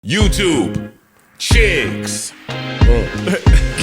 YouTube, chicks.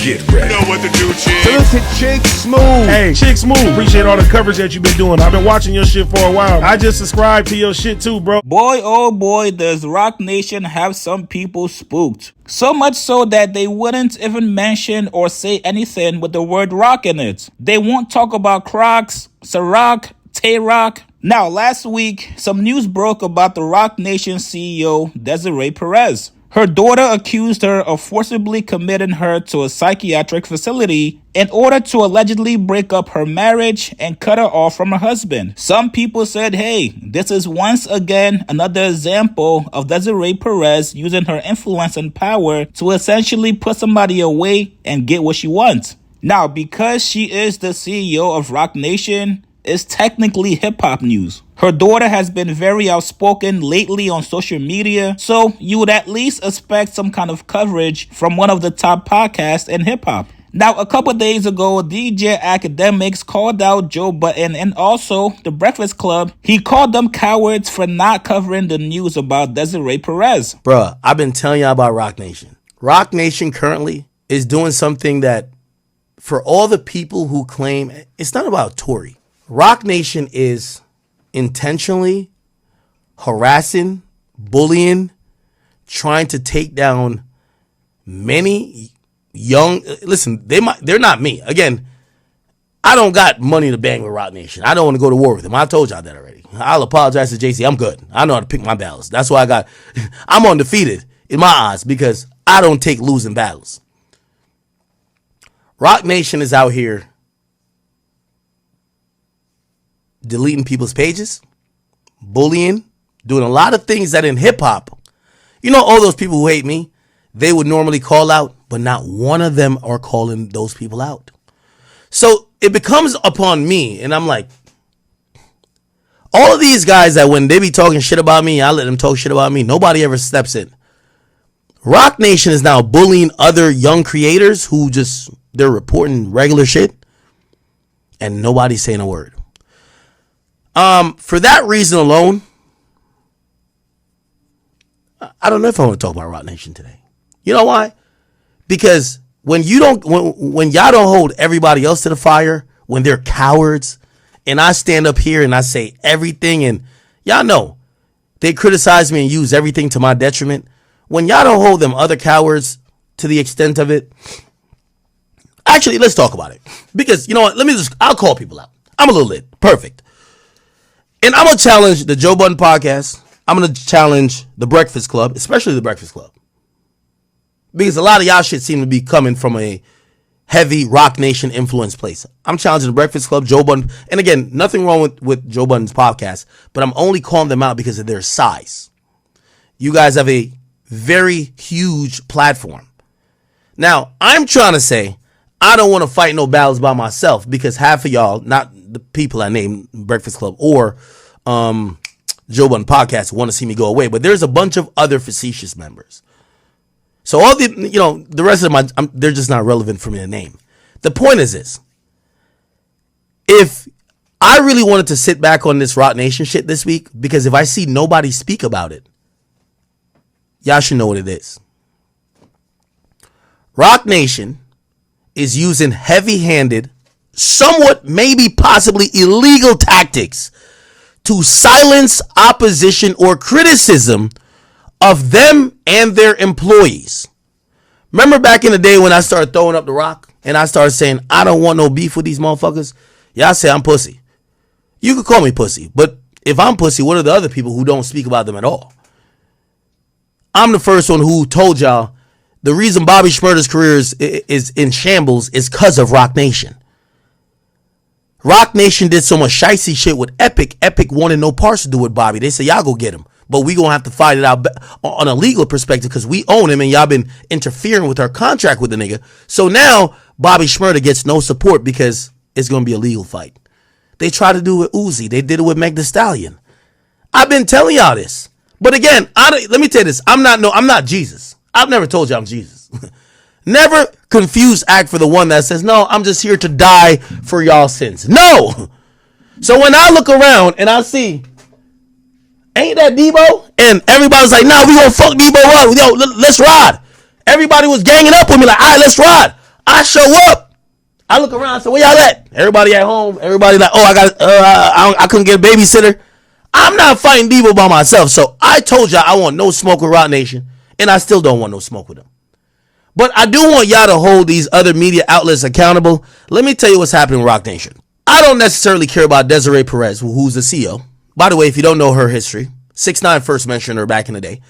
Get ready. You know what to do, chicks. Look at Chick Smooth. Hey, Chick Smooth. Appreciate all the coverage that you've been doing. I've been watching your shit for a while. I just subscribed to your shit too, bro. Boy, oh boy, does Roc Nation have some people spooked. So much so that they wouldn't even mention or say anything with the word rock in it. They won't talk about Crocs, Ciroc, Tay-Rock. Now, last week, some news broke about the Roc Nation CEO, Desiree Perez. Her daughter accused her of forcibly committing her to a psychiatric facility in order to allegedly break up her marriage and cut her off from her husband. Some people said, hey, this is once again another example of Desiree Perez using her influence and power to essentially put somebody away and get what she wants. Now, because she is the CEO of Roc Nation, it's technically hip-hop news. Her daughter has been very outspoken lately on social media, so you would at least expect some kind of coverage from one of the top podcasts in hip-hop. Now, a couple days ago, DJ Akademiks called out Joe Budden and also The Breakfast Club. He called them cowards for not covering the news about Desiree Perez. Bruh, I've been telling y'all about Roc Nation. Roc Nation currently is doing something that, for all the people who claim, it's not about Tory. Roc Nation is intentionally harassing, bullying, trying to take down many young. Listen, they're not me. Again, I don't got money to bang with Roc Nation. I don't want to go to war with them. I told y'all that already. I'll apologize to JC. I'm good. I know how to pick my battles. That's why I'm undefeated in my eyes because I don't take losing battles. Roc Nation is out here deleting people's pages, bullying, doing a lot of things that in hip-hop, you know, all those people who hate me, they would normally call out, but not one of them are calling those people out. So it becomes upon me, and I'm like, all of these guys that when they be talking shit about me, I let them talk shit about me, nobody ever steps in. Roc Nation is now bullying other young creators who they're reporting regular shit, and nobody's saying a word. For that reason alone, I don't know if I want to talk about Roc Nation today. You know why? Because when y'all don't hold everybody else to the fire, when they're cowards, and I stand up here and I say everything, and y'all know they criticize me and use everything to my detriment. When y'all don't hold them other cowards to the extent of it, actually, let's talk about it. Because you know what? I'll call people out. I'm a little lit. Perfect. And I'm going to challenge the Joe Budden podcast. I'm going to challenge the Breakfast Club, especially the Breakfast Club. Because a lot of y'all shit seem to be coming from a heavy Roc Nation influence place. I'm challenging the Breakfast Club, Joe Budden. And again, nothing wrong with Joe Budden's podcast, but I'm only calling them out because of their size. You guys have a very huge platform. Now, I'm trying to say, I don't want to fight no battles by myself because half of y'all, not the people I named Breakfast Club or Joe Budden podcast, want to see me go away. But there's a bunch of other facetious members. So all the rest of them, they're just not relevant for me to name. The point is this. If I really wanted to sit back on this Roc Nation shit this week, because if I see nobody speak about it, y'all should know what it is. Roc Nation is using heavy-handed, somewhat maybe possibly illegal tactics to silence opposition or criticism of them and their employees. Remember back in the day when I started throwing up the rock and I started saying, I don't want no beef with these motherfuckers? Y'all say I'm pussy. You could call me pussy, but if I'm pussy, what are the other people who don't speak about them at all? I'm the first one who told y'all the reason Bobby Shmurda's career is in shambles is because of Roc Nation. Roc Nation did so much shicey shit with Epic. Epic wanted no parts to do with Bobby. They said, y'all go get him. But we going to have to fight it out on a legal perspective because we own him and y'all been interfering with our contract with the nigga. So now Bobby Shmurda gets no support because it's going to be a legal fight. They tried to do it with Uzi. They did it with Meg Thee Stallion. I've been telling y'all this. But again, let me tell you this. I'm not Jesus. I've never told you I'm Jesus. Never confuse act for the one that says, no, I'm just here to die for y'all sins. No. So when I look around and I see, ain't that Debo? And everybody was like, nah, we gonna fuck Debo up. Yo, let's ride. Everybody was ganging up with me like, all right, let's ride. I show up. I look around, so where y'all at? Everybody at home. Everybody like, oh, I couldn't get a babysitter. I'm not fighting Debo by myself. So I told y'all I want no smoke with Roc Nation, and I still don't want no smoke with him. But I do want y'all to hold these other media outlets accountable. Let me tell you what's happening with Roc Nation. I don't necessarily care about Desiree Perez, who's the CEO. By the way, if you don't know her history, 6ix9ine first mentioned her back in the day.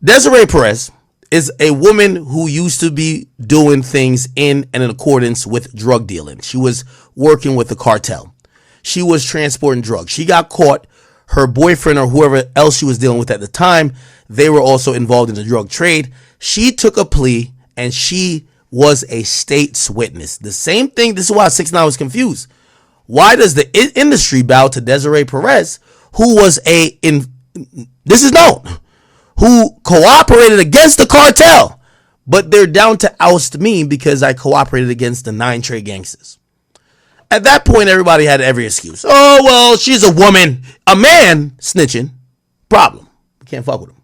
Desiree Perez is a woman who used to be doing things in and in accordance with drug dealing. She was working with the cartel. She was transporting drugs. She got caught. Her boyfriend or whoever else she was dealing with at the time, they were also involved in the drug trade. She took a plea and she was a state's witness. The same thing. This is why 6ix9ine was confused. Why does the industry bow to Desiree Perez, who was this is known, who cooperated against the cartel, but they're down to oust me because I cooperated against the 9 Trey gangsters. At that point, everybody had every excuse. Oh, well, she's a woman. A man snitching, problem. We can't fuck with him.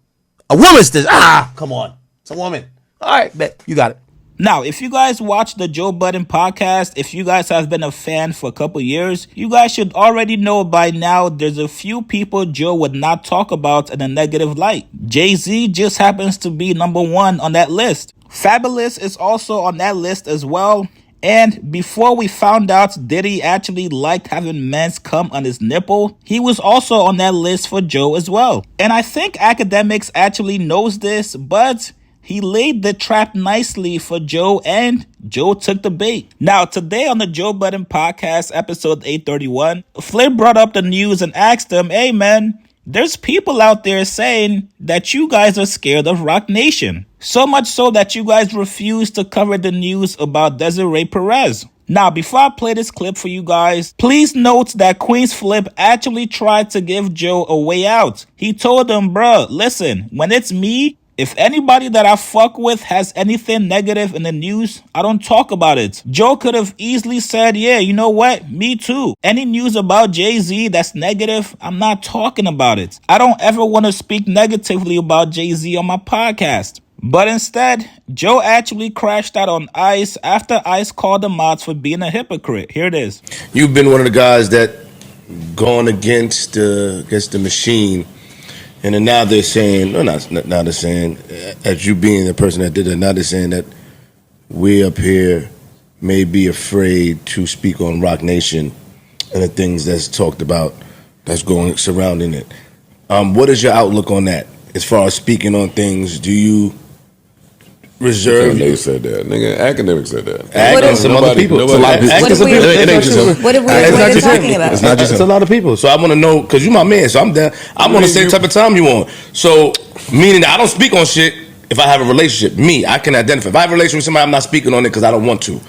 A woman snitching, come on. It's a woman. All right, bet. You got it. Now, if you guys watch the Joe Budden podcast, if you guys have been a fan for a couple years, you guys should already know by now there's a few people Joe would not talk about in a negative light. Jay-Z just happens to be number 1 on that list. Fabulous is also on that list as well. And before we found out Diddy actually liked having men's cum on his nipple, he was also on that list for Joe as well. And I think Akademiks actually knows this, but he laid the trap nicely for Joe, and Joe took the bait. Now, today on the Joe Budden podcast, episode 831, Flip brought up the news and asked him, hey man, there's people out there saying that you guys are scared of Roc Nation. So much so that you guys refuse to cover the news about Desiree Perez. Now, before I play this clip for you guys, please note that Queen's Flip actually tried to give Joe a way out. He told him, bruh, listen, when it's me, if anybody that I fuck with has anything negative in the news, I don't talk about it. Joe could have easily said, yeah, you know what? Me too. Any news about Jay-Z that's negative, I'm not talking about it. I don't ever want to speak negatively about Jay-Z on my podcast. But instead, Joe actually crashed out on Ice after Ice called him out for being a hypocrite. Here it is. You've been one of the guys that gone against the machine. And then now they're saying, now they're saying, as you being the person that did it, now they're saying that we up here may be afraid to speak on Roc Nation and the things that's talked about that's going surrounding it. What is your outlook on that? As far as speaking on things, do you reserve? They said that. Nigga, Akademiks said that. And some other people. It's a lot of people. It ain't just him. What are we talking about? It's not just It's a lot of people. So I want to know, because you my man, so I'm down. I'm on the same type of time you on. So, meaning that I don't speak on shit if I have a relationship. Me, I can identify. If I have a relationship with somebody, I'm not speaking on it because I don't want to.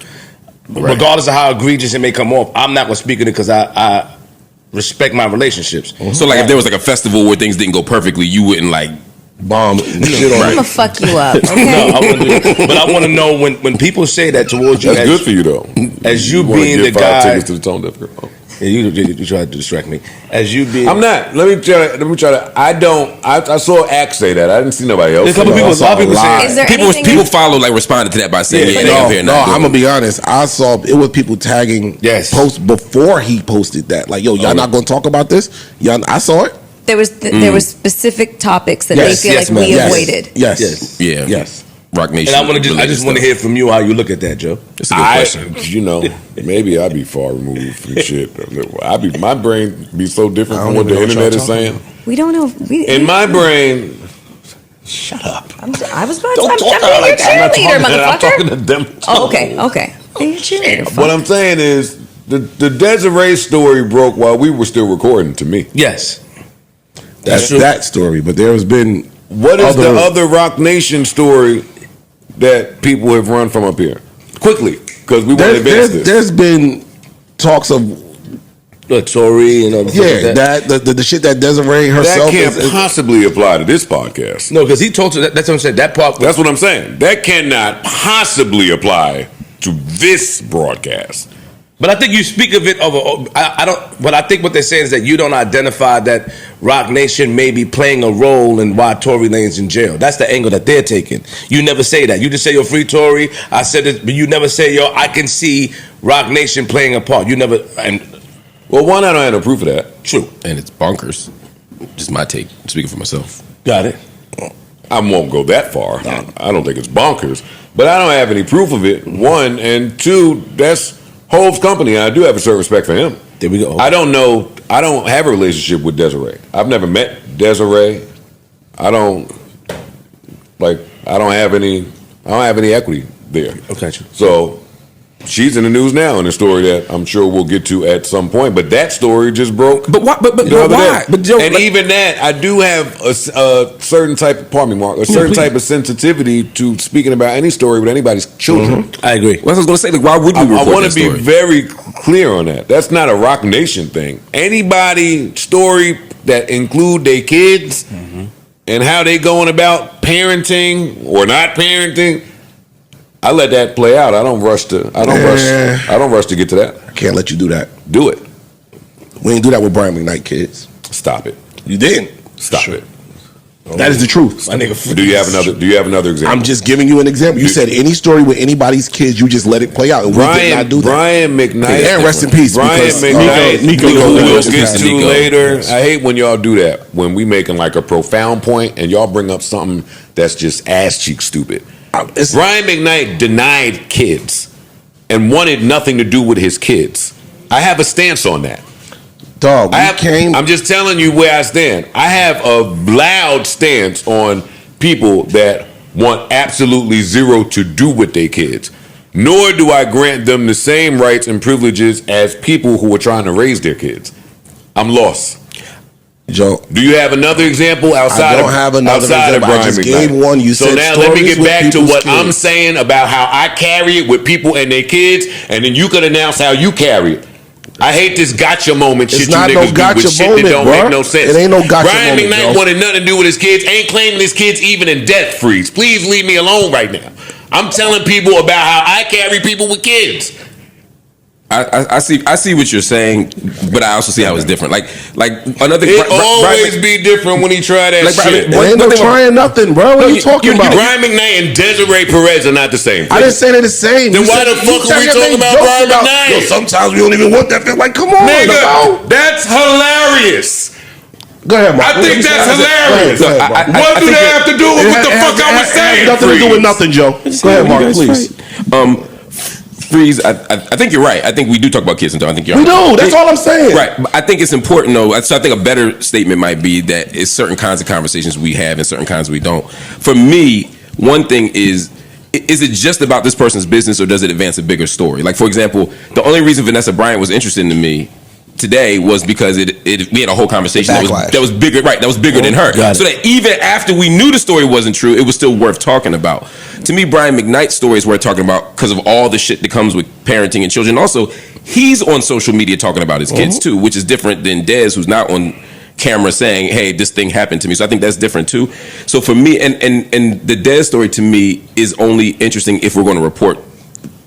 Right. Regardless of how egregious it may come off, I'm not going to speak on it because I respect my relationships. Mm-hmm. So, like, if there was like a festival where things didn't go perfectly, you wouldn't like bomb shit on I'm it. gonna fuck you up. Okay? No, I wouldn't do that. But I want to know when people say that towards you. That's good for you though. As you wanna being give the 5 guy. tickets to the Tone Deaf Girl. Yeah, you try to distract me. As you being. I'm not. Let me try to. I saw Axe say that. I didn't see nobody else. There's a couple people. A lot of people say. Is there people anything follow like responded to that by saying, Yeah, yeah, they up here No, not doing I'm gonna it. be honest. I saw it was people tagging posts before he posted that. Like, yo, y'all not gonna talk about this? Y'all, I saw it. There was specific topics that they feel like we avoided. Yes. Yeah. Yes. Roc Nation. And I just want to hear from you how you look at that, Joe. It's a good question. You know, maybe I'd be far removed from shit. My brain be so different from what the internet is saying. We don't know. In my brain, Shut up. I was about Don't to. talk I'm like your cheerleader, I'm motherfucker. talking to them. Oh, okay. I'm your cheerleader. What I'm saying is the Desiree story broke while we were still recording. To me, Yes. That's true. that story. But there's been what is the other Roc Nation story that people have run from up here quickly? Because we want to advance this. There's been talks of Tory and other stuff like that. the shit that Desiree That herself can't possibly apply to this podcast. No, because he told you that's what I'm saying. That part. That's what I'm saying. That cannot possibly apply to this broadcast. But I think you speak of it over. I don't. But I think what they're saying is that you don't identify that Rock Nation may be playing a role in why Tory Lanez in jail. That's the angle that they're taking. You never say that. You just say, yo, free Tory. I said it, but you never say, yo, I can see Rock Nation playing a part. You never. Well, one, I don't have no proof of that. True. And it's bonkers. Just my take, speaking for myself. Got it. I won't go that far. I don't think it's bonkers, but I don't have any proof of it. One, and two, that's Hov's company. I do have a certain respect for him. There we go. I don't know. I don't have a relationship with Desiree. I've never met Desiree. I don't have any equity there. Okay. So she's in the news now in a story that I'm sure we'll get to at some point. But that story just broke. But why? But why? But Joe, and even that, I do have a certain type of, pardon me, Mark, a certain type of sensitivity to speaking about any story with anybody's children. I agree. Well, I was going to say, like, why would you report I want that to be story? very clear on that. That's not a Rock Nation thing. Anybody story that include their kids and how they going about parenting or not parenting, I let that play out. I don't rush to get to that. I can't let you do that. Do it. We ain't do that with Brian McKnight, kids. Stop it. You didn't. Stop it. That is the truth. My nigga. Do you have another example? I'm just giving you an example. You said any story with anybody's kids, you just let it play out. And we did not do that. Brian McKnight. And rest in peace. Brian McKnight. Nico we'll goes get to to later. I hate when y'all do that. When we making like a profound point and y'all bring up something that's just ass cheek stupid. Brian McKnight denied kids and wanted nothing to do with his kids. I have a stance on that. Dog, I'm just telling you where I stand. I have a loud stance on people that want absolutely zero to do with their kids. Nor do I grant them the same rights and privileges as people who are trying to raise their kids. I'm lost. Joe, do you have another example outside? I don't have another example. Brian I just McKnight? gave one. You so said now let me get back to what kids. I'm saying about how I carry it with people and their kids, and then you can announce how you carry it. I hate this gotcha moment shit you niggas do with shit that don't make no sense. It ain't no gotcha Brian moment, McKnight bro. wanted nothing to do with his kids. Ain't claiming his kids even in death freeze. Please leave me alone right now. I'm telling people about how I carry people with kids. I see what you're saying, but I also see how it's different. Like another. It always be different when he try that shit. Ain't no trying nothing, bro. What are you talking about? Brian McKnight and Desiree Perez are not the same. I didn't say they're the same. Then why the fuck are we talking about Brian McKnight? Yo, sometimes we don't even want that. Like, come on, nigga, that's hilarious. Go ahead, Mark. I think that's hilarious. What do they have to do with what the fuck I was saying? Nothing to do with nothing, Joe. Go ahead, Mark, please. Freeze, I think you're right. I think we do talk about kids and I think you're right. We do. That's all I'm saying. Right. But I think it's important, though. So I think a better statement might be that it's certain kinds of conversations we have and certain kinds we don't. For me, one thing is it just about this person's business or does it advance a bigger story? Like, for example, the only reason Vanessa Bryant was interested in me today was because we had a whole conversation that was bigger, right? That was bigger than her. So that even after we knew the story wasn't true, it was still worth talking about. To me, Brian McKnight's story is worth talking about because of all the shit that comes with parenting and children. Also, he's on social media talking about his kids too, which is different than Dez, who's not on camera saying, "Hey, this thing happened to me." So I think that's different too. So for me, and the Dez story to me is only interesting if we're going to report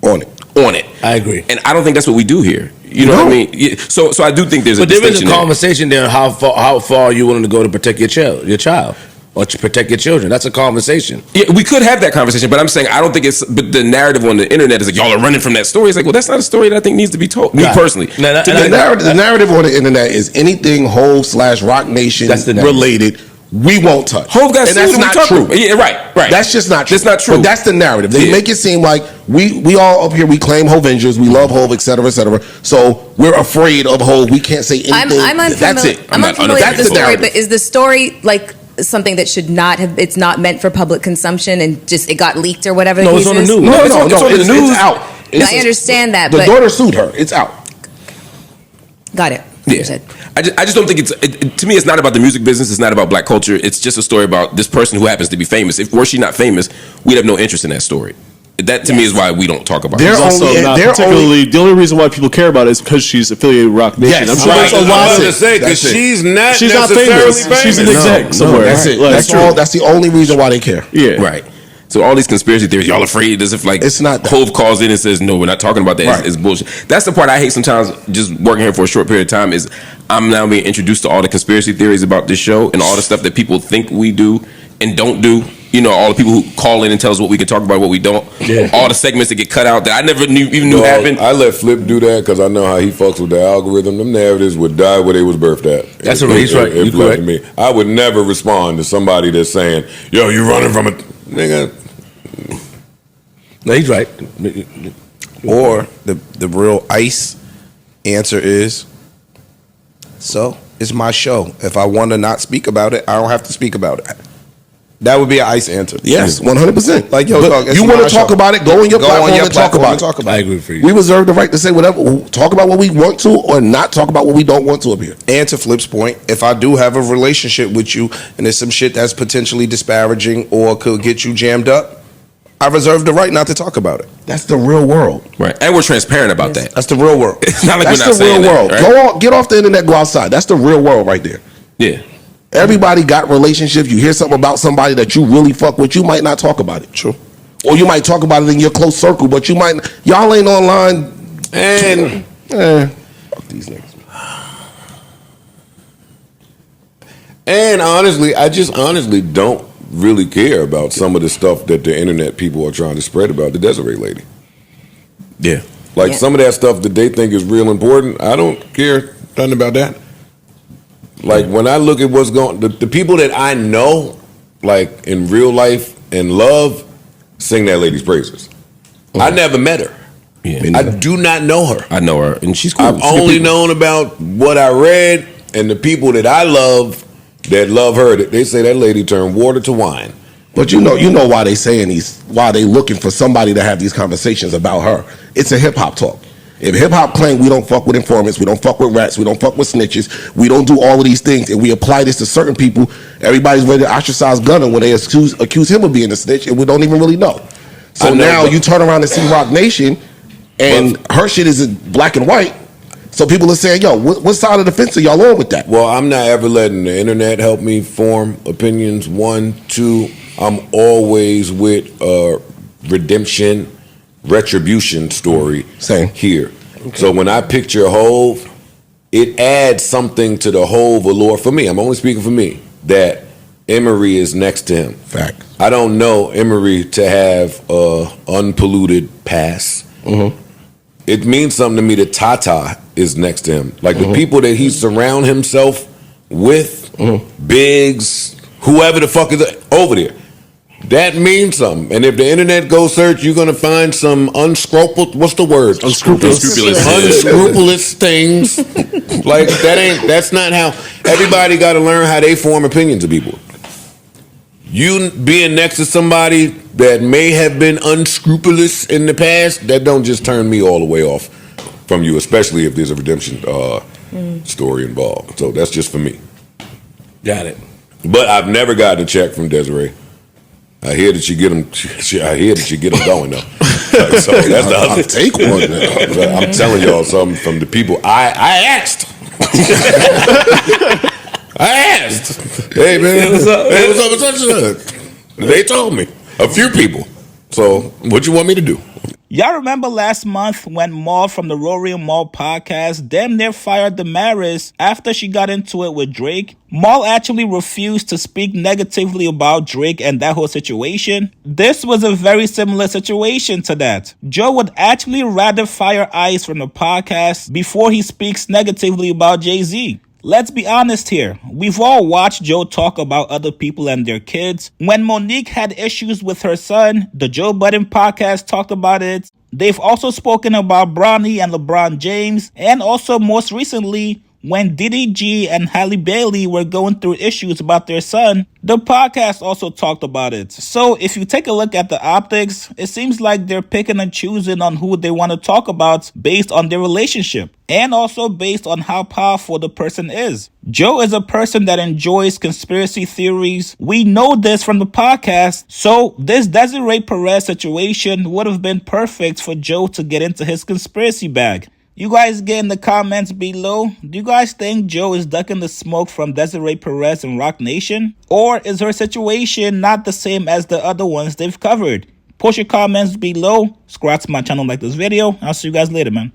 on it. I agree, and I don't think that's what we do here. You know what I mean? So I do think there's a distinction. But there is a conversation there. How far are you willing to go to protect your child, or to protect your children? That's a conversation. Yeah, we could have that conversation, but I'm saying I don't think it's. But the narrative on the internet is like y'all are running from that story. It's like, well, that's not a story that I think needs to be told. Me personally, the narrative on the internet is anything Hov/Rock Nation related. We won't touch. Hov got sued, and that's not true. Yeah, right. That's just not true. That's not true. But that's the narrative. They make it seem like we all up here, we claim Hovengers, we love Hov, et cetera, et cetera. So we're afraid of Hov. We can't say anything. I'm unfamiliar. That's it. I'm unfamiliar with the story, but is the story like something that should not have? It's not meant for public consumption, and just it got leaked or whatever. No, it's on the news. No, it's on the news. It's out. I understand that, the but daughter sued her. It's out. Got it. Yeah. I just don't think to me, it's not about the music business. It's not about black culture. It's just a story about this person who happens to be famous. If were she not famous, we'd have no interest in that story. That to me is why we don't talk about it. The only reason why people care about it is because she's affiliated with Rock Nation. Yes, I'm sure that's a lot to say because she's not famous. She's an exec somewhere. That's it. That's the only reason why they care. Yeah. Right. So all these conspiracy theories, y'all afraid as if like It's not that. Hove calls in and says, no, we're not talking about that. Right. It's bullshit. That's the part I hate sometimes just working here for a short period of time is I'm now being introduced to all the conspiracy theories about this show and all the stuff that people think we do and don't do. You know, all the people who call in and tell us what we can talk about, what we don't. Yeah. All the segments that get cut out that I never even knew happened. I let Flip do that because I know how he fucks with the algorithm. Them narratives would die where they was birthed at. That's right. He's right. It correct. Me. I would never respond to somebody that's saying, "Yo, you running from it, nigga." No, he's right. Or the real ice answer is, so it's my show. If I want to not speak about it, I don't have to speak about it. That would be an ice answer. Yes, 100%. Like, yo, dog, you want to talk about it? Go on your platform and talk about it. Talk about I it. agree for you. We reserve the right to say whatever. Talk about what we want to, or not talk about what we don't want to up here. And to Flip's point, if I do have a relationship with you and there's some shit that's potentially disparaging or could get you jammed up, I reserve the right not to talk about it. That's the real world. Right. And we're transparent about that. That's the real world. It's not like That's we're not the real saying that, world. right? Go on, get off the internet, go outside. That's the real world right there. Yeah. Everybody got relationships. You hear something about somebody that you really fuck with, you might not talk about it. True. Or you might talk about it in your close circle, but you might, y'all ain't online. And Fuck these niggas. And honestly, I just honestly don't really care about some of the stuff that the internet people are trying to spread about the Desiree lady. Yeah. Like some of that stuff that they think is real important, I don't care nothing about that. Like when I look at what's going, the people that I know, like in real life and love, sing that lady's praises. I never met her. Yeah. I do not know her. I know her, and she's cool. I've only known about what I read and the people that I love that love her. They say that lady turned water to wine. But you know why they saying these, why they looking for somebody to have these conversations about her. It's a hip hop talk. If hip hop claim we don't fuck with informants, we don't fuck with rats, we don't fuck with snitches, we don't do all of these things, and we apply this to certain people, everybody's ready to ostracize Gunner when they accuse him of being a snitch, and we don't even really know. So now you turn around and see Rock Nation, and her shit is in black and white. So people are saying, yo, what side of the fence are y'all on with that? Well, I'm not ever letting the internet help me form opinions. 1, 2, I'm always with redemption, retribution story. Same. Here. Okay. So when I picture Hove, it adds something to the Hove allure for me. I'm only speaking for me. That Emery is next to him. Fact. I don't know Emery to have a unpolluted past. Mm-hmm. It means something to me that Tata is next to him. Like the people that he surround himself with, Biggs, whoever the fuck is over there. That means something. And if the internet goes search, you're gonna find some unscrupulous. What's the word? Unscrupulous things. Like that's not how. Everybody got to learn how they form opinions of people. You being next to somebody that may have been unscrupulous in the past, that don't just turn me all the way off from you, especially if there's a redemption story involved. So that's just for me. Got it. But I've never gotten a check from Desiree. I hear that you get them. I hear that you get them going though. So that's the other. I'll take one. I'm telling y'all something from the people. I asked. I asked. Hey man, what's up? Hey, what's up? What's up? They told me a few people. So what you want me to do? Y'all remember last month when Maul from the Rory and Maul podcast damn near fired Damaris after she got into it with Drake? Maul actually refused to speak negatively about Drake and that whole situation. This was a very similar situation to that. Joe would actually rather fire Ice from the podcast before he speaks negatively about Jay-Z. Let's be honest here. We've all watched Joe talk about other people and their kids. When Monique had issues with her son, the Joe Budden podcast talked about it. They've also spoken about Bronny and LeBron James. And also most recently, when DDG and Halle Bailey were going through issues about their son, the podcast also talked about it. So if you take a look at the optics, it seems like they're picking and choosing on who they want to talk about based on their relationship and also based on how powerful the person is. Joe is a person that enjoys conspiracy theories. We know this from the podcast. So this Desiree Perez situation would have been perfect for Joe to get into his conspiracy bag. You guys get in the comments below. Do you guys think Joe is ducking the smoke from Desiree Perez and Roc Nation? Or is her situation not the same as the other ones they've covered? Post your comments below. Subscribe to my channel, like this video. I'll see you guys later, man.